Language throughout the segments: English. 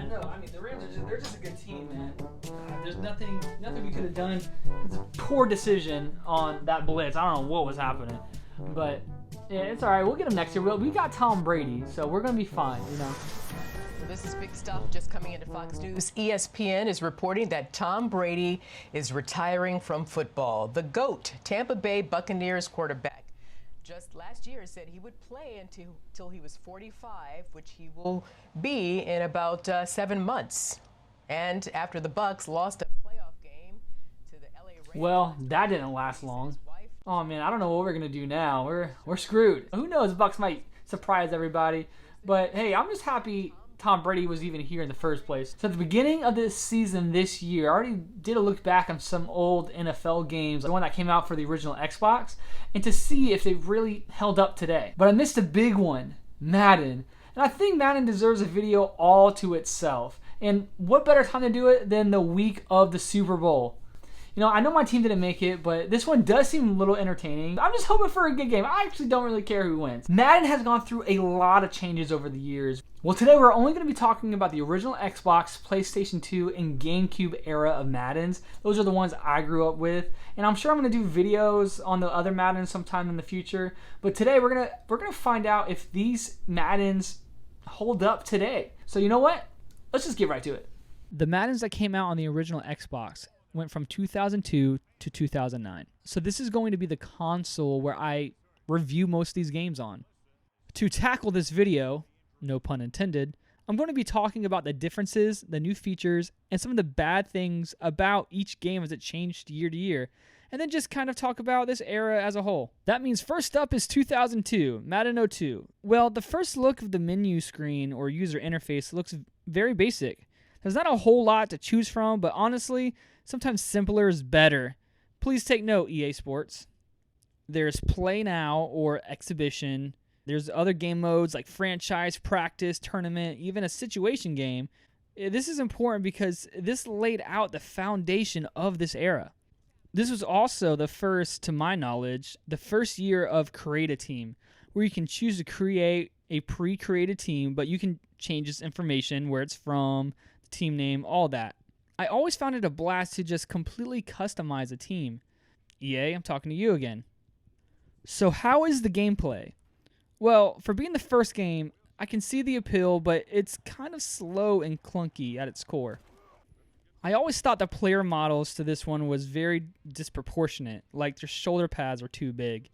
No, I mean the Rams they're just a good team, man. There's nothing we could have done. It's a poor decision on that blitz. I don't know what was happening, but yeah, it's all right. We'll get him next year. We got Tom Brady, so we're gonna be fine, you know. This is big stuff just coming into Fox News. ESPN is reporting that Tom Brady is retiring from football. The GOAT, Tampa Bay Buccaneers quarterback, just last year said he would play until he was 45, which he will be in about 7 months. And after the Bucs lost a playoff game to the LA Rams. Well, that didn't last long. Oh man, I don't know what we're gonna do now. We're screwed. Who knows? Bucs might surprise everybody, but hey, I'm just happy Tom Brady was even here in the first place. So at the beginning of this season this year, I already did a look back on some old NFL games, the one that came out for the original Xbox, and to see if they really held up today. But I missed a big one, Madden. And I think Madden deserves a video all to itself. And what better time to do it than the week of the Super Bowl? You know, I know my team didn't make it, but this one does seem a little entertaining. I'm just hoping for a good game. I actually don't really care who wins. Madden has gone through a lot of changes over the years. Well, today we're only going to be talking about the original Xbox, PlayStation 2, and GameCube era of Maddens. Those are the ones I grew up with. And I'm sure I'm going to do videos on the other Maddens sometime in the future. But today we're going to find out if these Maddens hold up today. So you know what? Let's just get right to it. The Maddens that came out on the original Xbox went from 2002 to 2009. So this is going to be the console where I review most of these games on. To tackle this video, no pun intended, I'm going to be talking about the differences, the new features, and some of the bad things about each game as it changed year to year, and then just kind of talk about this era as a whole. That means first up is 2002, Madden 02. Well, the first look of the menu screen or user interface looks very basic. There's not a whole lot to choose from, but honestly, sometimes simpler is better. Please take note, EA Sports. There's Play Now or Exhibition. There's other game modes like Franchise, Practice, Tournament, even a Situation game. This is important because this laid out the foundation of this era. This was also the first, to my knowledge, the first year of Create a Team, where you can choose to create a pre-created team, but you can change its information, where it's from, the team name, all that. I always found it a blast to just completely customize a team. EA, I'm talking to you again. So how is the gameplay? Well, for being the first game, I can see the appeal, but it's kind of slow and clunky at its core. I always thought the player models to this one was very disproportionate, like their shoulder pads were too big.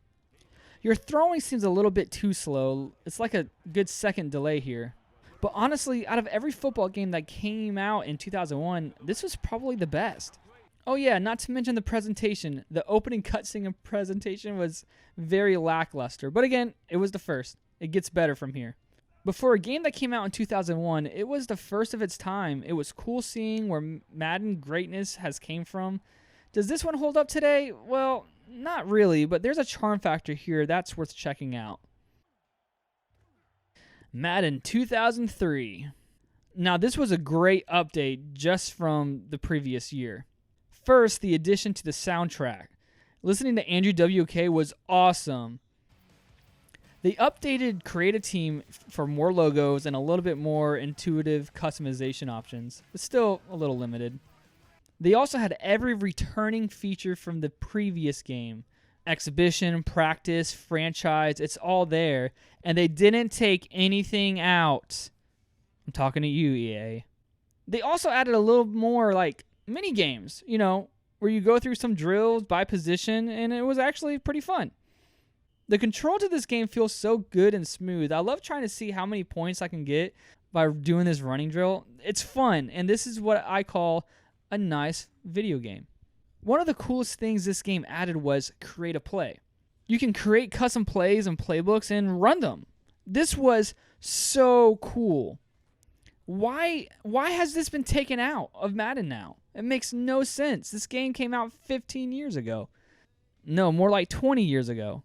Your throwing seems a little bit too slow. It's like a good second delay here. But honestly, out of every football game that came out in 2001, this was probably the best. Oh yeah, not to mention the presentation. The opening cutscene and presentation was very lackluster. But again, it was the first. It gets better from here. But for a game that came out in 2001, it was the first of its time. It was cool seeing where Madden greatness has came from. Does this one hold up today? Well, not really, but there's a charm factor here that's worth checking out. Madden 2003. Now, this was a great update just from the previous year. First, the addition to the soundtrack. Listening to Andrew WK was awesome. They updated Create a Team for more logos and a little bit more intuitive customization options, but still a little limited. They also had every returning feature from the previous game. Exhibition, Practice, Franchise, it's all there. And they didn't take anything out. I'm talking to you, EA. They also added a little more like mini games, you know, where you go through some drills by position, and it was actually pretty fun. The control to this game feels so good and smooth. I love trying to see how many points I can get by doing this running drill. It's fun, and this is what I call a nice video game. One of the coolest things this game added was Create a Play. You can create custom plays and playbooks and run them. This was so cool. Why has this been taken out of Madden now? It makes no sense. This game came out 15 years ago. No, more like 20 years ago.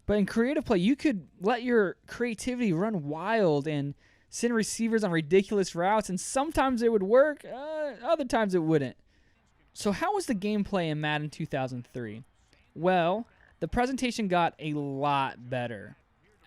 But in Create a Play, you could let your creativity run wild and send receivers on ridiculous routes, and sometimes it would work, other times it wouldn't. So how was the gameplay in Madden 2003? Well, the presentation got a lot better.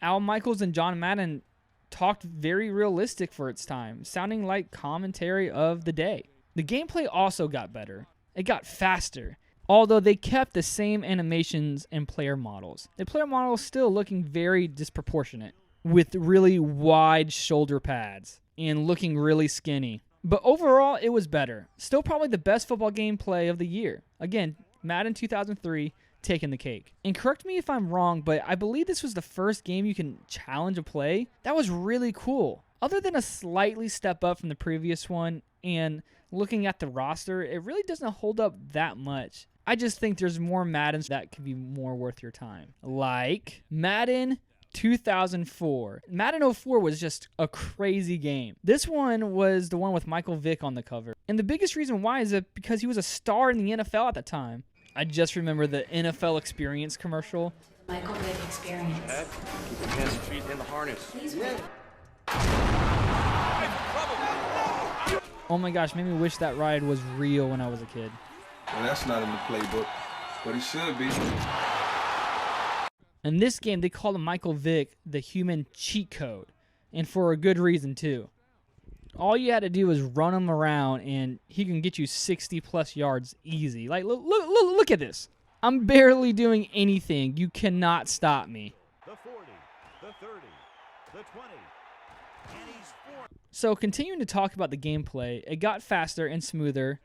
Al Michaels and John Madden talked very realistic for its time, sounding like commentary of the day. The gameplay also got better. It got faster, although they kept the same animations and player models. The player models still looking very disproportionate, with really wide shoulder pads and looking really skinny. But overall, it was better. Still probably the best football gameplay of the year. Again, Madden 2003 taking the cake. And correct me if I'm wrong, but I believe this was the first game you can challenge a play. That was really cool. Other than a slightly step up from the previous one, and looking at the roster, it really doesn't hold up that much. I just think there's more Maddens that could be more worth your time. Like Madden 2004. Madden 04 was just a crazy game. This one was the one with Michael Vick on the cover. And the biggest reason why is that because he was a star in the NFL at the time. I just remember the NFL Experience commercial. Michael Vick Experience. Head, keep your hands and feet in the harness. Please wait. Oh my gosh, made me wish that ride was real when I was a kid. Well, that's not in the playbook, but it should be. In this game, they call Michael Vick the human cheat code, and for a good reason too. All you had to do was run him around, and he can get you 60-plus yards easy. Like, look at this. I'm barely doing anything. You cannot stop me. The 40, the 30, the 20, and he's 4. So continuing to talk about the gameplay, it got faster and smoother.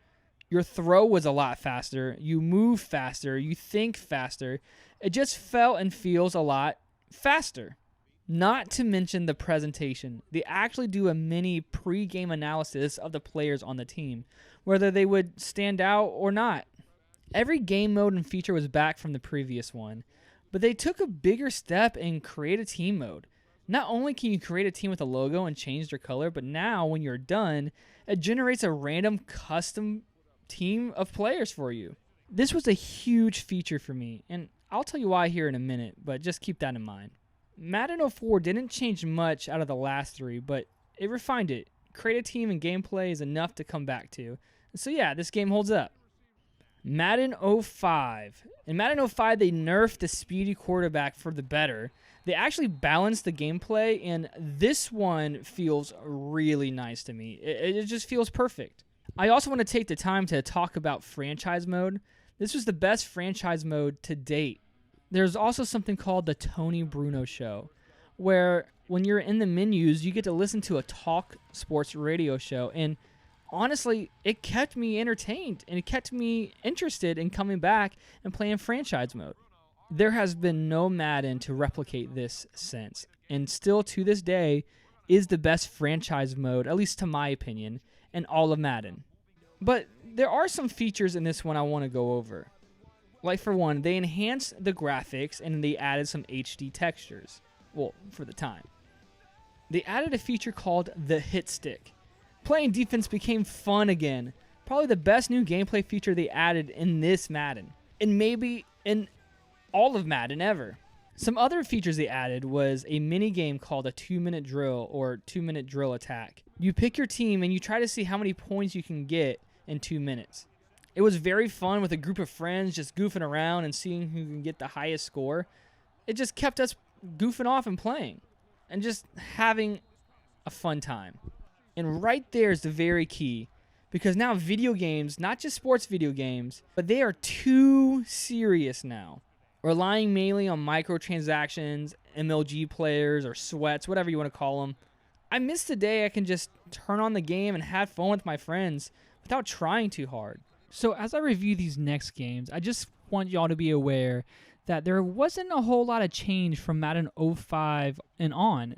Your throw was a lot faster. You move faster. You think faster. It just felt and feels a lot faster. Not to mention the presentation. They actually do a mini pre-game analysis of the players on the team, whether they would stand out or not. Every game mode and feature was back from the previous one, but they took a bigger step and create a team mode. Not only can you create a team with a logo and change their color, but now when you're done, it generates a random custom team of players for you. This was a huge feature for me, and I'll tell you why here in a minute, but just keep that in mind. Madden 04 didn't change much out of the last three, but it refined it. Create a team and gameplay is enough to come back to. So yeah, this game holds up. Madden 05. In Madden 05, they nerfed the speedy quarterback for the better. They actually balanced the gameplay, and this one feels really nice to me. It just feels perfect. I also want to take the time to talk about franchise mode. This was the best franchise mode to date. There's also something called the Tony Bruno Show, where when you're in the menus, you get to listen to a talk sports radio show, and honestly, it kept me entertained, and it kept me interested in coming back and playing franchise mode. There has been no Madden to replicate this since, and still to this day is the best franchise mode, at least to my opinion, in all of Madden. But there are some features in this one I want to go over. Like for one, they enhanced the graphics and they added some HD textures. Well, for the time. They added a feature called the hit stick. Playing defense became fun again. Probably the best new gameplay feature they added in this Madden. And maybe in all of Madden ever. Some other features they added was a mini game called a 2-minute drill or 2-minute drill attack. You pick your team and you try to see how many points you can get in 2 minutes. It was very fun with a group of friends just goofing around and seeing who can get the highest score. It just kept us goofing off and playing and just having a fun time. And right there is the very key, because now video games, not just sports video games, but they are too serious now. Relying mainly on microtransactions, MLG players, or sweats, whatever you want to call them. I miss the day I can just turn on the game and have fun with my friends without trying too hard. So as I review these next games, I just want y'all to be aware that there wasn't a whole lot of change from Madden 05 and on.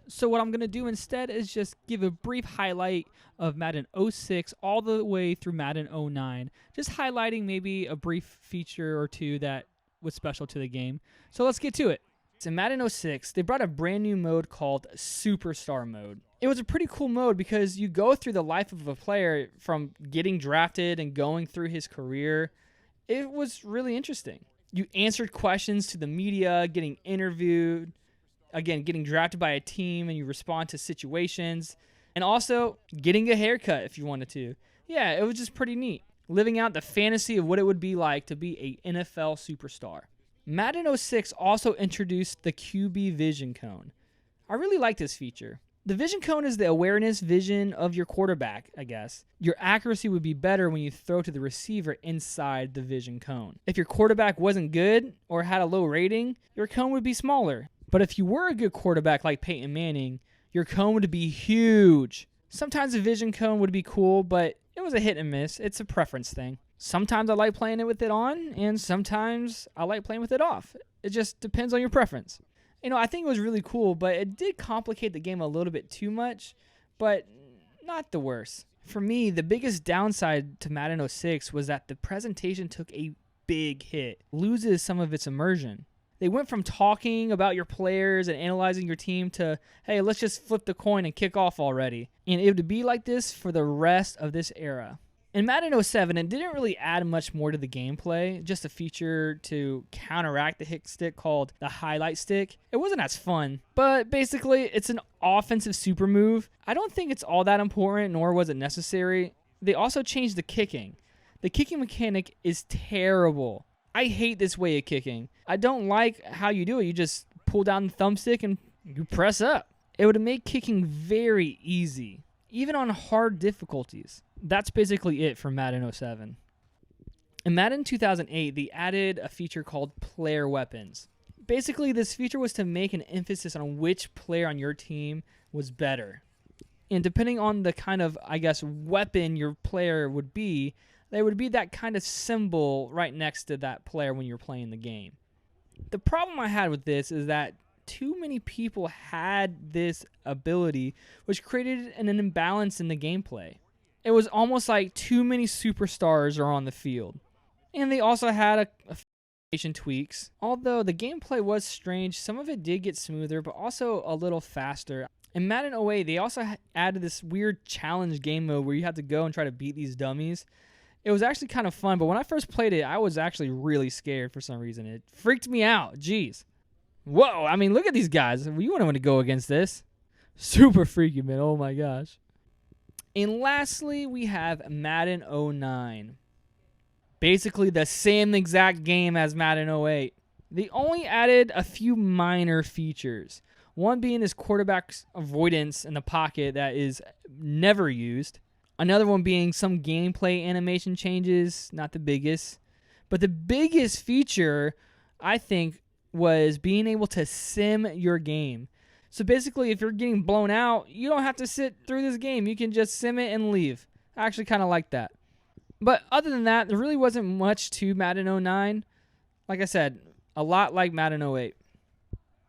So what I'm going to do instead is just give a brief highlight of Madden 06 all the way through Madden 09. Just highlighting maybe a brief feature or two that was special to the game. So let's get to it. In Madden 06, they brought a brand new mode called Superstar Mode. It was a pretty cool mode because you go through the life of a player from getting drafted and going through his career. It was really interesting. You answered questions to the media, getting interviewed, again, getting drafted by a team, and you respond to situations, and also getting a haircut if you wanted to. Yeah, it was just pretty neat. Living out the fantasy of what it would be like to be an NFL superstar. Madden 06 also introduced the QB Vision Cone. I really like this feature. The vision cone is the awareness vision of your quarterback, I guess. Your accuracy would be better when you throw to the receiver inside the vision cone. If your quarterback wasn't good or had a low rating, your cone would be smaller. But if you were a good quarterback like Peyton Manning, your cone would be huge. Sometimes a vision cone would be cool, but it was a hit and miss. It's a preference thing. Sometimes I like playing it with it on, and sometimes I like playing with it off. It just depends on your preference. I think it was really cool, but it did complicate the game a little bit too much, but not the worst. For me, the biggest downside to Madden 06 was that the presentation took a big hit, loses some of its immersion. They went from talking about your players and analyzing your team to, hey, let's just flip the coin and kick off already. And it would be like this for the rest of this era. In Madden 07, it didn't really add much more to the gameplay, just a feature to counteract the hit stick called the highlight stick. It wasn't as fun, but basically it's an offensive super move. I don't think it's all that important, nor was it necessary. They also changed the kicking. The kicking mechanic is terrible. I hate this way of kicking. I don't like how you do it. You just pull down the thumbstick and you press up. It would make kicking very easy, even on hard difficulties. That's basically it for Madden 07. In Madden 2008, they added a feature called player weapons. Basically, this feature was to make an emphasis on which player on your team was better. And depending on the kind of, weapon your player would be, there would be that kind of symbol right next to that player when you're playing the game. The problem I had with this is that too many people had this ability, which created an imbalance in the gameplay. It was almost like too many superstars are on the field. And they also had a few tweaks. Although the gameplay was strange, some of it did get smoother, but also a little faster. In Madden 08, they also added this weird challenge game mode where you had to go and try to beat these dummies. It was actually kind of fun, but when I first played it, I was actually really scared for some reason. It freaked me out. Jeez. Whoa, look at these guys. You wouldn't want to go against this. Super freaky, man. Oh my gosh. And lastly, we have Madden 09. Basically the same exact game as Madden 08. They only added a few minor features. One being this quarterback's avoidance in the pocket that is never used. Another one being some gameplay animation changes, not the biggest. But the biggest feature, I think, was being able to sim your game. So basically, if you're getting blown out, you don't have to sit through this game. You can just sim it and leave. I actually kind of like that. But other than that, there really wasn't much to Madden 09. Like I said, a lot like Madden 08.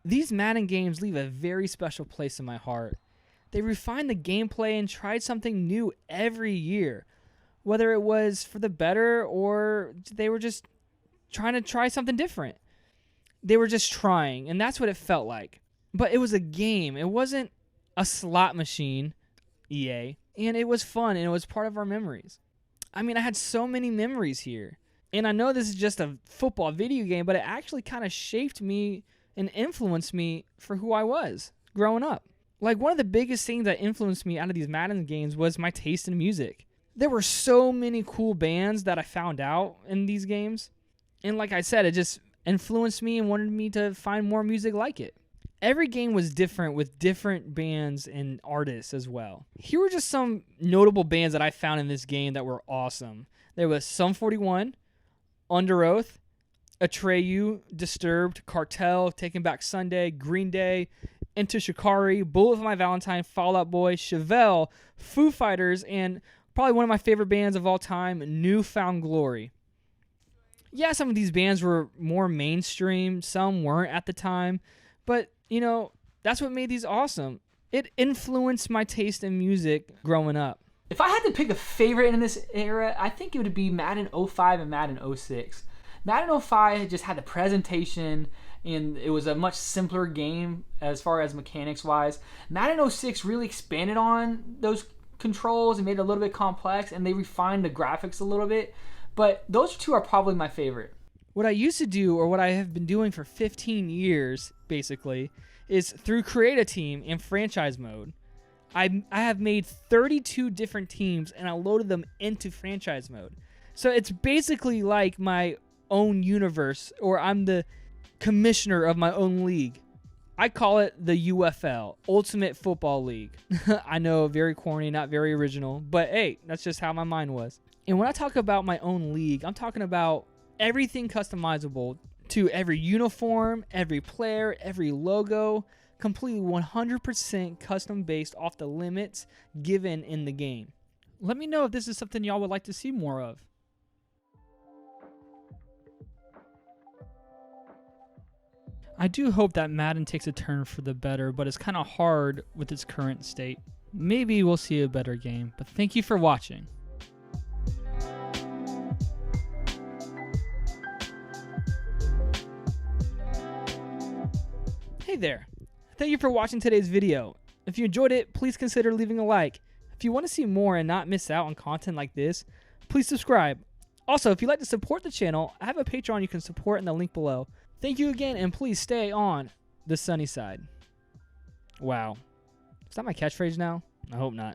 These Madden games leave a very special place in my heart. They refined the gameplay and tried something new every year. Whether it was for the better or they were just trying to try something different. They were just trying, and that's what it felt like. But it was a game. It wasn't a slot machine, EA. And it was fun, and it was part of our memories. I had so many memories here. And I know this is just a football video game, but it actually kind of shaped me and influenced me for who I was growing up. Like, one of the biggest things that influenced me out of these Madden games was my taste in music. There were so many cool bands that I found out in these games. And like I said, it just influenced me and wanted me to find more music like it. Every game was different with different bands and artists as well. Here were just some notable bands that I found in this game that were awesome. There was Sum 41, Under Oath, Atreyu, Disturbed, Cartel, Taking Back Sunday, Green Day, Into Shikari, Bullet for My Valentine, Fall Out Boy, Chevelle, Foo Fighters, and probably one of my favorite bands of all time, New Found Glory. Yeah, some of these bands were more mainstream, some weren't at the time, but that's what made these awesome. It influenced my taste in music growing up. If I had to pick a favorite in this era, I think it would be Madden 05 and Madden 06. Madden 05 just had the presentation, and it was a much simpler game as far as mechanics-wise. Madden 06 really expanded on those controls and made it a little bit complex, and they refined the graphics a little bit. But those two are probably my favorite. What I used to do, or what I have been doing for 15 years, basically, is through Create a Team and Franchise Mode, I have made 32 different teams, and I loaded them into Franchise Mode. So it's basically like my own universe, or I'm the commissioner of my own league. I call it the UFL, Ultimate Football League. I know, very corny, not very original, but hey, that's just how my mind was. And when I talk about my own league, I'm talking about everything customizable to every uniform, every player, every logo, completely 100% custom based off the limits given in the game. Let me know if this is something y'all would like to see more of. I do hope that Madden takes a turn for the better, but it's kind of hard with its current state. Maybe we'll see a better game, but thank you for watching. Hey there. Thank you for watching today's video. If you enjoyed it, please consider leaving a like. If you want to see more and not miss out on content like this, please subscribe. Also, if you'd like to support the channel, I have a Patreon you can support in the link below. Thank you again, and please stay on the sunny side. Wow. Is that my catchphrase now? I hope not.